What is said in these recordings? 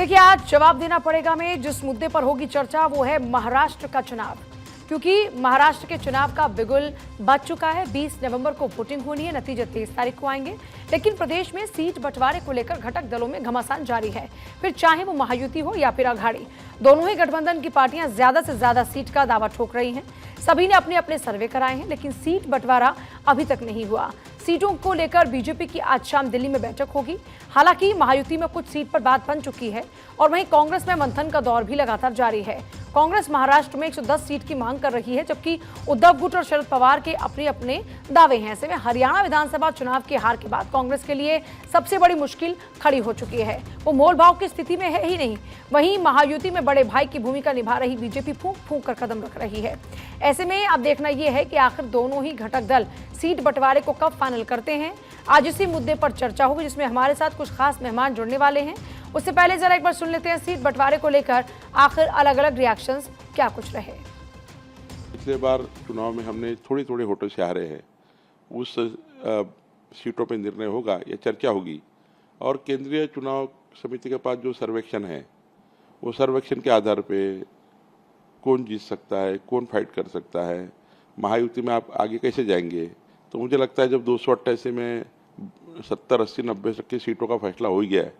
देखिए, आज जवाब देना पड़ेगा में जिस मुद्दे पर होगी चर्चा वो है महाराष्ट्र का चुनाव, क्योंकि महाराष्ट्र के चुनाव का बिगुल बज चुका है। 20 नवंबर को वोटिंग होनी है, नतीजे 23 तारीख को आएंगे। लेकिन प्रदेश में सीट बंटवारे को लेकर घटक दलों में घमासान जारी है। फिर चाहे वो महायुति हो या फिर अघाड़ी, दोनों ही गठबंधन की पार्टियां ज्यादा से ज्यादा सीट का दावा ठोक रही हैं। सभी ने अपने अपने सर्वे कराए हैं, लेकिन सीट बंटवारा अभी तक नहीं हुआ। सीटों को लेकर बीजेपी की आज शाम दिल्ली में बैठक होगी। हालांकि महायुति में कुछ सीट पर बात बन चुकी है और वहीं कांग्रेस में मंथन का दौर भी लगातार जारी है। कांग्रेस महाराष्ट्र में 110 सीट की मांग कर रही है, जबकि उद्धव गुट और शरद पवार के अपने अपने दावे हैं। ऐसे में हरियाणा विधानसभा चुनाव की हार के बाद कांग्रेस के लिए सबसे बड़ी मुश्किल खड़ी हो चुकी है। वो मोलभाव की स्थिति में है ही नहीं, वहीं महायुति में बड़े भाई की भूमिका निभा रही बीजेपी फूंक फूंक कर कदम रख रही है। ऐसे में अब देखना यह है कि आखिर दोनों ही घटक दल सीट बंटवारे को कब फाइनल करते हैं। आज इसी मुद्दे पर चर्चा होगी, जिसमें हमारे साथ कुछ खास मेहमान जुड़ने वाले हैं। उससे पहले जरा एक बार सुन लेते हैं सीट बंटवारे को लेकर आखिर अलग अलग रिएक्शंस क्या कुछ रहे। पिछले बार चुनाव में हमने थोड़े थोड़े होटल से हारे हैं। उस सीटों पर निर्णय होगा या चर्चा होगी, और केंद्रीय चुनाव समिति के पास जो सर्वेक्षण है, वो सर्वेक्षण के आधार पे कौन जीत सकता है, कौन फाइट कर सकता है, महायुति में आप आगे कैसे जाएंगे। तो मुझे लगता है जब 288 में 70, 80, 90 तक की सीटों का फैसला हो ही गया है,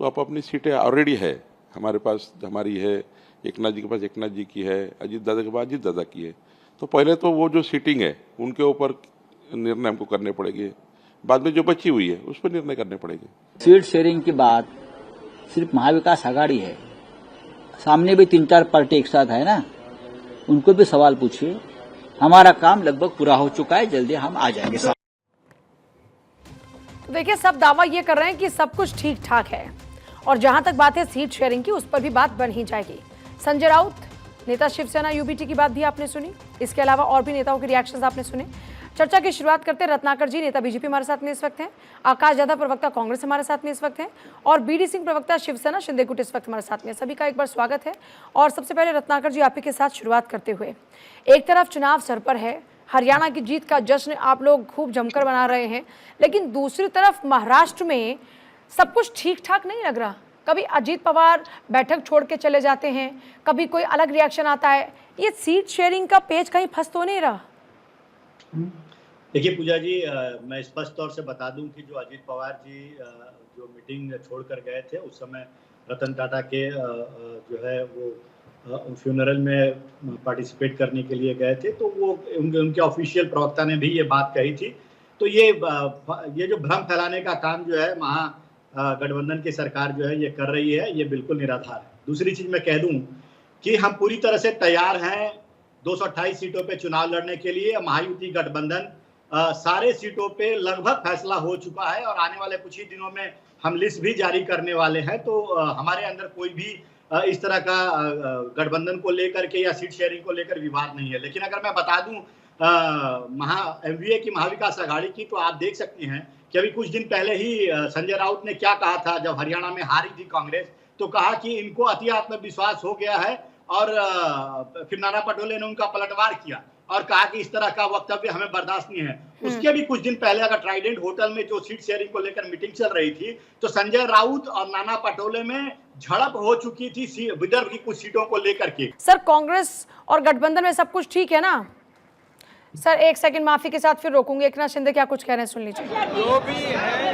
तो आप अपनी सीटें ऑलरेडी है हमारे पास, हमारी है, एकनाथ जी के पास एकनाथ जी की है, अजीत दादा के पास अजीत दादा की है। तो पहले तो वो जो सीटिंग है उनके ऊपर निर्णय हमको करने पड़ेंगे, बाद में जो बची हुई है उस पर निर्णय करने पड़ेंगे। सीट शेयरिंग की बात सिर्फ महाविकास आघाड़ी है, सामने भी 3-4 पार्टी एक साथ है ना, उनको भी सवाल पूछिए। हमारा काम लगभग पूरा हो चुका है, जल्दी हम आ जाएंगे। तो देखिए, सब दावा ये कर रहे हैं कि सब कुछ ठीक ठाक है, और जहां तक बात है सीट शेयरिंग की, उस पर भी बात बन ही जाएगी। संजय राउत, नेता शिवसेना यूबीटी की बात भी आपने सुनी, इसके अलावा और भी नेताओं के रिएक्शंस आपने सुने। चर्चा की शुरुआत करते रत्नाकर जी, नेता बीजेपी हमारे साथ में इस वक्त हैं, आकाश यादव प्रवक्ता कांग्रेस हमारे साथ में इस वक्त हैं, और बीडी सिंह प्रवक्ता शिवसेना शिंदे गुट इस वक्त हमारे साथ में। सभी का एक बार स्वागत है। और सबसे पहले रत्नाकर जी, आप ही के साथ शुरुआत करते हुए, एक तरफ चुनाव सर पर है, हरियाणा की जीत का जश्न आप लोग खूब जमकर मना रहे हैं, लेकिन दूसरी तरफ महाराष्ट्र में सब कुछ ठीक ठाक नहीं लग रहा। कभी अजीत पवार बैठक छोड़ के चले जाते हैं, कभी कोई अलग रिएक्शन आता है। ये सीट शेयरिंग का पेच कहीं फंस तो नहीं रहा? देखिए पूजा जी, मैं स्पष्ट तौर से बता दूं कि जो अजीत पवार जी जो मीटिंग छोड़कर गए थे, उस समय रतन टाटा के जो है वो फ्यूनरल में पार्टिसिपेट करने के लिए गए थे, तो वो उनके ऑफिशियल प्रवक्ता ने भी ये बात कही थी। तो ये जो भ्रम फैलाने का काम जो है गठबंधन की सरकार जो है ये कर रही है, ये बिल्कुल निराधार है। दूसरी चीज मैं कह दूं कि हम पूरी तरह से तैयार हैं 228 सीटों पे चुनाव लड़ने के लिए। महायुति गठबंधन सारे सीटों पे लगभग फैसला हो चुका है, और आने वाले कुछ ही दिनों में हम लिस्ट भी जारी करने वाले हैं। तो हमारे अंदर कोई भी इस तरह का गठबंधन को लेकर के या सीट शेयरिंग को लेकर विवाद नहीं है। लेकिन अगर मैं बता दूं एमवीए की महाविकास आघाड़ी की, तो आप देख सकते हैं कि अभी कुछ दिन पहले ही संजय राउत ने क्या कहा था जब हरियाणा में हारी थी कांग्रेस, तो कहा कि इनको अति आत्मविश्वास हो गया है, और फिर नाना पटोले ने उनका पलटवार किया और कहा कि इस तरह का वक्तव्य हमें बर्दाश्त नहीं है। उसके भी कुछ दिन पहले अगर ट्राइडेंट होटल में जो सीट शेयरिंग को लेकर मीटिंग चल रही थी, तो संजय राउत और नाना पटोले में झड़प हो चुकी थी विदर्भ की कुछ सीटों को लेकर के। सर, कांग्रेस और गठबंधन में सब कुछ ठीक है ना? सर एक सेकंड माफी के साथ फिर रोकूंगी। एकनाथ शिंदे क्या कुछ कह रहे हैं, सुन लीजिए। जो भी है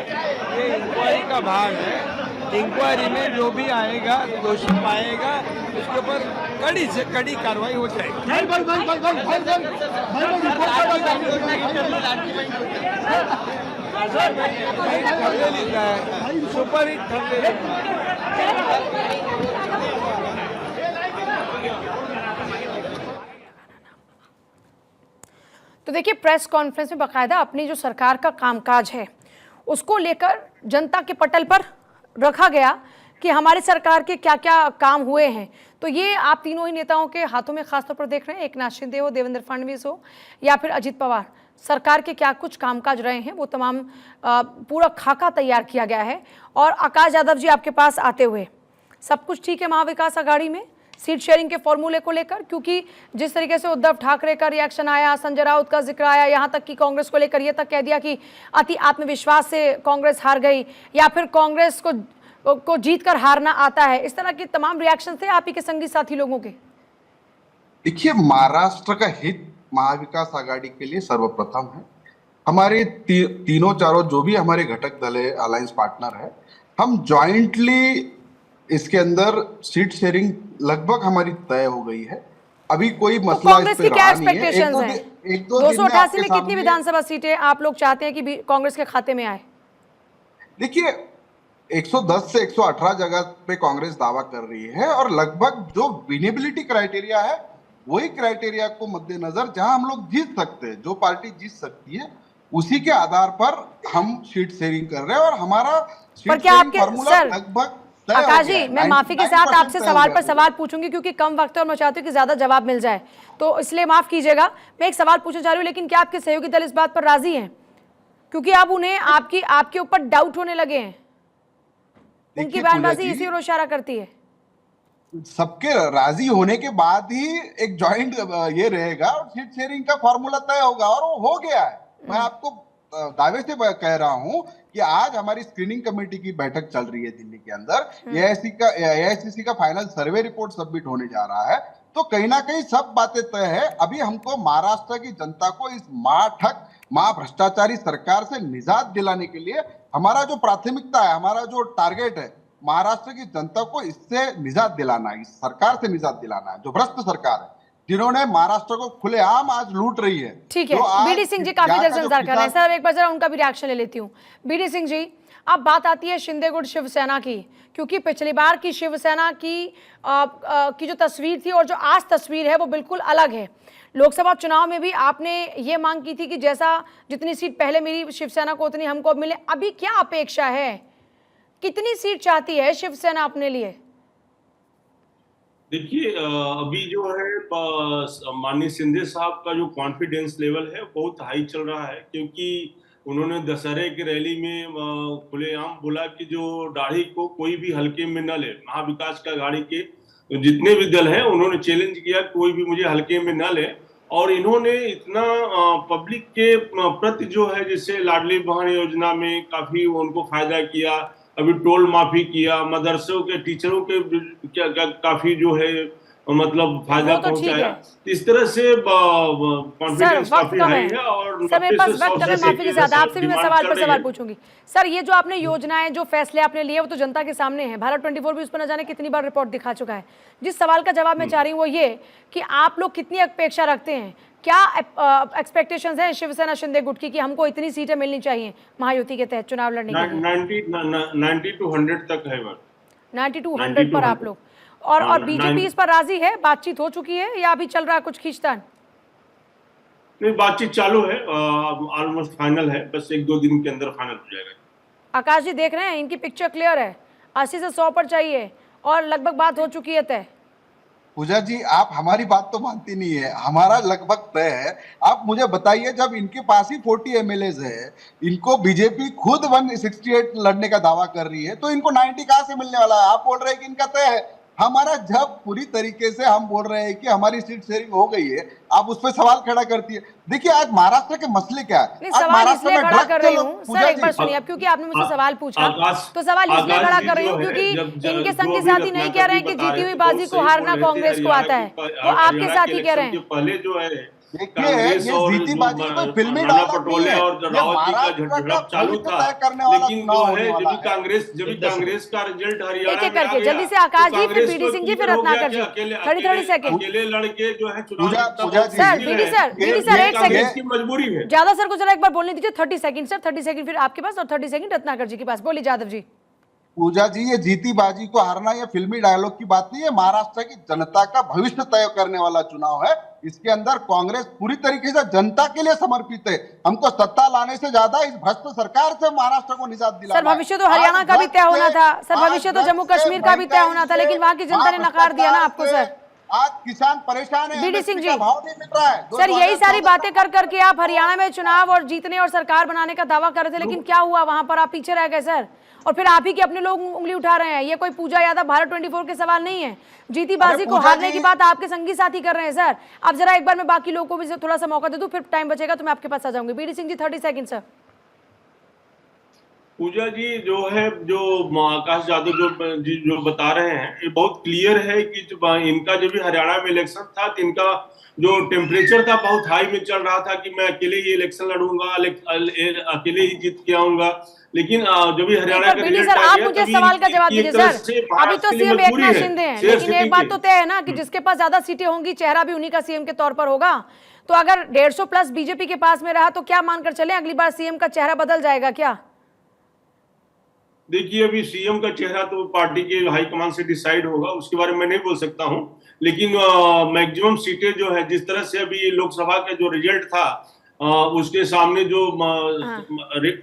ये इंक्वायरी का भाग है। इंक्वायरी में जो भी आएगा, दोषी पाएगा, उसके ऊपर कड़ी से कड़ी कार्रवाई हो जाएगी। सुपर हिट ठंडे तो देखिए, प्रेस कॉन्फ्रेंस में बाकायदा अपनी जो सरकार का कामकाज है उसको लेकर जनता के पटल पर रखा गया कि हमारी सरकार के क्या क्या काम हुए हैं। तो ये आप तीनों ही नेताओं के हाथों में खासतौर पर देख रहे हैं, एकनाथ शिंदे हो, देवेंद्र फडणवीस हो या फिर अजीत पवार, सरकार के क्या कुछ कामकाज रहे हैं वो तमाम पूरा खाका तैयार किया गया है। और आकाश यादव जी, आपके पास आते हुए, सब कुछ ठीक है महाविकास आघाड़ी में सीट शेयरिंग के फॉर्मूले को लेकर? क्योंकि जिस तरीके से उद्धव ठाकरे का रिएक्शन आया, संजय राउत का जिक्र आया, यहाँ तक कि कांग्रेस को लेकर यह तक कह दिया कि अति आत्मविश्वास से कांग्रेस हार गई, या फिर कांग्रेस को को जीत कर हारना आता है। इस तरह के तमाम रिएक्शन थे आप ही के संगी साथी लोगों के। देखिए, महाराष्ट्र का हित महाविकास आघाड़ी के लिए सर्वप्रथम है। हमारे तीनों चारों जो भी हमारे घटक दल है, अलायंस पार्टनर है, हम ज्वाइंटली इसके अंदर सीट शेयरिंग लगभग हमारी तय हो गई है। अभी कोई तो मसला कांग्रेस इस की पे क्या रहा नहीं है। एक्सपेक्टेशंस हैं? एक दो दिन में 288 आपके में कितनी सामने- विधानसभा सीटें आप लोग चाहते हैं कि कांग्रेस के खाते में आए? देखिए, 110 से 118 जगह पे कांग्रेस दावा कर रही है और लगभग जो विनेबिलिटी क्राइटेरिया है वही क्राइटेरिया को मद्देनजर जहां हम लोग जीत सकते हैं, जो पार्टी जीत सकती है उसी के आधार पर हम सीट शेयरिंग कर रहे हैं और हमारा सीट पर क्या शेयरिंग आपके फार्मूला सर लगभग तय हो आकाश गया जी, है। मैं माफी के 99% साथ आपसे तय हो सवाल गया पर है। सवाल पूछूंगी क्योंकि कम वक्त है और मैं चाहती हूँ कि ज्यादा जवाब मिल जाए, तो इसलिए माफ कीजिएगा। मैं एक सवाल पूछना चाह रही हूँ, लेकिन क्या आपके सहयोगी दल इस बात पर राजी हैं? क्योंकि अब उन्हें आपके ऊपर डाउट होने लगे हैं। उनकी देखिए बयानबाजी पूजा जी, इसी ओर इशारा करती है। सबके राजी होने के बाद ही एक जॉइंट ये रहेगा और सीट शेयरिंग का फॉर्मूला तय होगा और वो हो गया है। मैं आपको दावे से कह रहा हूं कि आज हमारी स्क्रीनिंग कमेटी की बैठक चल रही है दिल्ली के अंदर। एआईसीसी का फाइनल सर्वे रिपोर्ट सबमिट होने जा रहा है, तो कहीं ना कहीं सब बातें तय है। अभी हमको महाराष्ट्र की जनता को इस भ्रष्टाचारी सरकार से निजात दिलाने के लिए हमारा जो प्राथमिकता है, हमारा जो टारगेट है, महाराष्ट्र की जनता को इससे निजात दिलाना है, इस सरकार से निजात दिलाना है, जो भ्रष्ट सरकार है, जिन्होंने महाराष्ट्र को खुलेआम आज लूट रही है। ठीक है, बीडी सिंह जी काफी देर से इंतजार कर रहे हैं। सर एक बार जरा उनका भी रिएक्शन ले लेती हूँ। बीडी सिंह जी, अब बात आती है शिंदे गुट शिवसेना की, क्योंकि पिछली बार की शिवसेना की जो तस्वीर थी और जो आज तस्वीर है वो बिल्कुल अलग है। लोकसभा चुनाव में भी आपने ये मांग की थी कि जैसा जितनी सीट पहले मिली शिवसेना को उतनी हमको अब मिले। अभी क्या अपेक्षा है, कितनी सीट चाहती है शिवसेना अपने लिए? देखिए, अभी जो है माननीय शिंदे साहब का जो कॉन्फिडेंस लेवल है बहुत हाई चल रहा है, क्योंकि उन्होंने दशहरे की रैली में खुलेआम बोला कि जो दाढ़ी को कोई भी हल्के में न ले। महाविकास का गाड़ी के जितने भी दल हैं उन्होंने चैलेंज किया कोई भी मुझे हल्के में न ले, और इन्होंने इतना पब्लिक के प्रति जो है, जैसे लाडली बहन योजना में काफी उनको फायदा किया, अभी टोल माफी किया, मदरसों के टीचरों के काफी जो है मतलब फायदा पहुंचाया। इस तरह से कॉन्फिडेंस काफी हाई है। और सर मेरे पास वक्त है, माफी के साथ आपसे भी मैं सवाल पर सवाल पूछूंगी। सर ये जो आपने योजनाएं, जो फैसले आपने लिए वो तो जनता के सामने है। भारत 24 भी उस पर न जाने कितनी बार रिपोर्ट दिखा चुका है। जिस सवाल का जवाब मैं चाह रही हूँ वो ये कि आप लोग कितनी अपेक्षा रखते हैं, क्या एक्सपेक्टेशंस है शिवसेना शिंदे गुट की कि हमको इतनी सीटें मिलनी चाहिए महायुति के तहत चुनाव लड़ने के लिए? 90 to 100 तक है। 90 to 100 पर आप लोग और बीजेपी इस पर राजी है? बातचीत हो चुकी है या अभी चल रहा है कुछ खींचतान? नहीं, बातचीत चालू है, ऑलमोस्ट फाइनल है, बस 1-2 दिन के अंदर फाइनल हो जाएगा। आकाश जी देख रहे हैं, इनकी पिक्चर क्लियर है, 80 से 100 पर चाहिए और लगभग बात हो चुकी है तय। पूजा जी, आप हमारी बात तो मानती नहीं है, हमारा लगभग तय है। आप मुझे बताइए, जब इनके पास ही 40 एमएलएज है, इनको बीजेपी खुद 168 लड़ने का दावा कर रही है, तो इनको 90 कहां से मिलने वाला है? आप बोल रहे हैं कि इनका तय है। हमारा जब पूरी तरीके से हम बोल रहे हैं कि हमारी सीट शेयरिंग हो गई है, आप उस पर सवाल खड़ा करती है। देखिए, आज महाराष्ट्र के मसले क्या है? नहीं, सवाल इसलिए खड़ा कर रही हूँ सर, एक बार सुनिए। अब क्योंकि आपने मुझसे सवाल पूछा तो सवाल इसलिए खड़ा कर रही हूँ क्योंकि इनके संगी साथी नहीं कह रहे हैं कि जीती हुई बाजी को हारना कांग्रेस को आता है, वो आपके साथ ही कह रहे हैं। पहले जो है देखिए, ये जीती बाजी कोई फिल्मी डायलॉग नहीं है, ये महाराष्ट्र का चालू भविष्य था। तय करने वाला लेकिन चुनाव जो होने है वाला जब कांग्रेस का रिजल्ट हरियाणा एक एक में आ करके गया, जल्दी से आकाश जी, तो फिर बीडी सिंह जी, फिर रत्नाकर जी, थोड़ी सेकंड। अकेले लड़के जो है चुनाव सर बीडी सर एक सेकंड की मजबूरी है। यादव सर को जरा एक बार बोलने दीजिए। 30 सेकंड सर, 30 सेकंड फिर आपके पास और 30 सेकंड रत्नाकर जी के पास। बोलिए यादव जी। पूजा जी, ये जीती बाजी को हारना ये फिल्मी डायलॉग की बात नहीं है, महाराष्ट्र की जनता का भविष्य तय करने वाला चुनाव है। इसके अंदर कांग्रेस पूरी तरीके से जनता के लिए समर्पित है। हमको सत्ता लाने से ज्यादा इस भ्रष्ट सरकार से महाराष्ट्र को निजात दिलाना। सर भविष्य तो हरियाणा का भी तय होना था सर, भविष्य तो जम्मू कश्मीर का भी तय होना था, लेकिन वहां की जनता ने नकार दिया ना आपको सर। आज किसान परेशान है, बीडी सिंह जी, भाव नहीं मिल रहा है सर यही सारी बातें कर करके आप हरियाणा में चुनाव और जीतने और सरकार बनाने का दावा कर रहे थे, लेकिन क्या हुआ? वहां पर आप पीछे रह गए सर, और फिर आप ही के अपने लोग उंगली उठा रहे हैं। ये कोई पूजा यादव भारत 24 के सवाल नहीं है। जीती बाजी को हारने की बात आपके संगी साथी कर रहे हैं सर। अब जरा एक बार मैं बाकी लोगों को भी थोड़ा सा मौका दे दूं, फिर टाइम बचेगा तो मैं आपके पास आ जाऊंगी। BD Singh ji 30 second sir. पूजा जी जो है, जो आकाश यादव जो बता रहे हैं, ये बहुत क्लियर है कि इनका जब भी हरियाणा में इलेक्शन था तो इनका जो टेम्परेचर था बहुत हाई में चल रहा था कि मैं अकेले ही इलेक्शन लड़ूंगा, अकेले ही जीत के आऊंगा। लेकिन जब भी हरियाणा का रिजल्ट सर, आ आप गया मुझे तभी सवाल का जवाब दीजिए तरह सर। से अभी तो महाराष्ट्र के लिए सीएम एकनाथ मजबूरी है शिंदे हैं, शेयर लेकिन एक स्थिति बात की। तो तय है ना कि जिसके पास ज्यादा सीटें होंगी चेहरा भी उन्हीं का सीएम के तौर पर होगा। तो अगर 150 प्लस बीजेपी के पास में रहा तो क्या मानकर चले अगली बार सीएम का चेहरा बदल जाएगा क्या? देखिए, अभी सीएम का चेहरा तो पार्टी के हाईकमान से डिसाइड होगा, उसके बारे में नहीं बोल सकता हूं। लेकिन मैक्सिमम सीटें जो है, जिस तरह से अभी लोकसभा का जो रिजल्ट था उसके सामने जो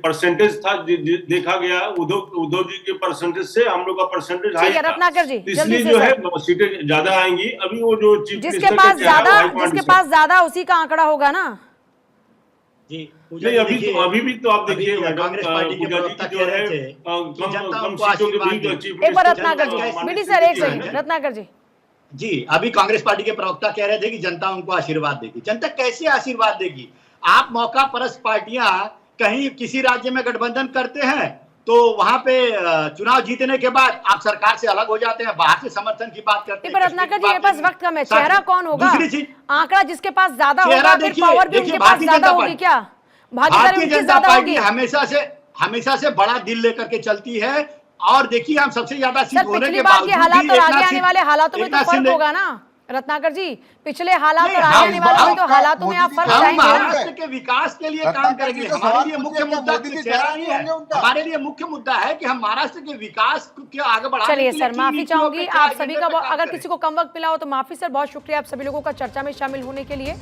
परसेंटेज था देखा गया, उद्धव जी के परसेंटेज से हम लोग का परसेंटेज हाई ठीक है था। रत्नाकर जी, इसलिए जल्दी से जो है सर। सीटें ज्यादा आएंगी। अभी वो जो चीफ जिसके मिनिस्टर पास का चेहरा ज्यादा हाईकमांड उसी का आंकड़ा होगा ना। जी पूजा नहीं, जी, देखिए, अभी भी तो आप देखिए अभी कांग्रेस पार्टी के पूजा जी प्रवक्ता की कह जो है रहे थे कि जनता कम उनको सीटों के आशीर्वाद बीच जो देगी। चीफ एक बार मिनिस्टर रत्नाकर जी, जनता बीडी कैसे सर एक जीती है सेकंड, ना? रत्नाकर जी। जी, अभी कांग्रेस पार्टी के प्रवक्ता कह रहे थे कि जनता उनको आशीर्वाद देगी। जनता कैसे आशीर्वाद देगी? आप मौका परस्त पार्टियां कहीं किसी राज्य में गठबंधन करते हैं तो वहां पे चुनाव जीतने के बाद आप सरकार से अलग हो जाते हैं, बाहर से समर्थन की बात करते हैं। रत्नाकर जी, मेरे पास वक्त कम है, चेहरा कौन होगा? दूसरी चीज, आंकड़ा जिसके पास ज्यादा चेहरा होगा, फिर देखिए, पावर भी उनके पास भारतीय ज्यादा जनता होगी पार्टी। क्या? भागीदारी भारतीय उनकी जनता ज्यादा पार्टी होगी। हमेशा से बड़ा दिल लेकर के चलती है। और देखिए, हम सबसे ज्यादा सीट सर, होने पिछली के बार के बावजूद हालात भी और एकनाथ आगे आने सिंह- वाले हालातों में तो एकनाथ फर्क शिंदे- होगा ना रत्नाकर जी। पिछले हालात नहीं, और हम आगे आने वाले में तो आपका हालातों में आप मोदी फर्क जी हम चाहेंगे ना। महाराष्ट्र के विकास के लिए काम रत्नाकर करेंगे। जी से हमारे सवाल लिए मुख्य पूछिए, क्या मुद्दा मोदी जी चेहरा चेहरा नहीं नहीं है। होंगे उनका? हमारे लिए मुख्य मुद्दा है कि हम महाराष्ट्र के विकास को आगे बढ़ाने चलिए के लिए सर, माफी नीतियों चाहूंगी पे, क्या आप सभी एजेंडे का। पे काम अगर करें। किसी को कम वक्त मिला हो तो माफी सर, बहुत शुक्रिया आप सभी लोगों का चर्चा में शामिल होने के लिए।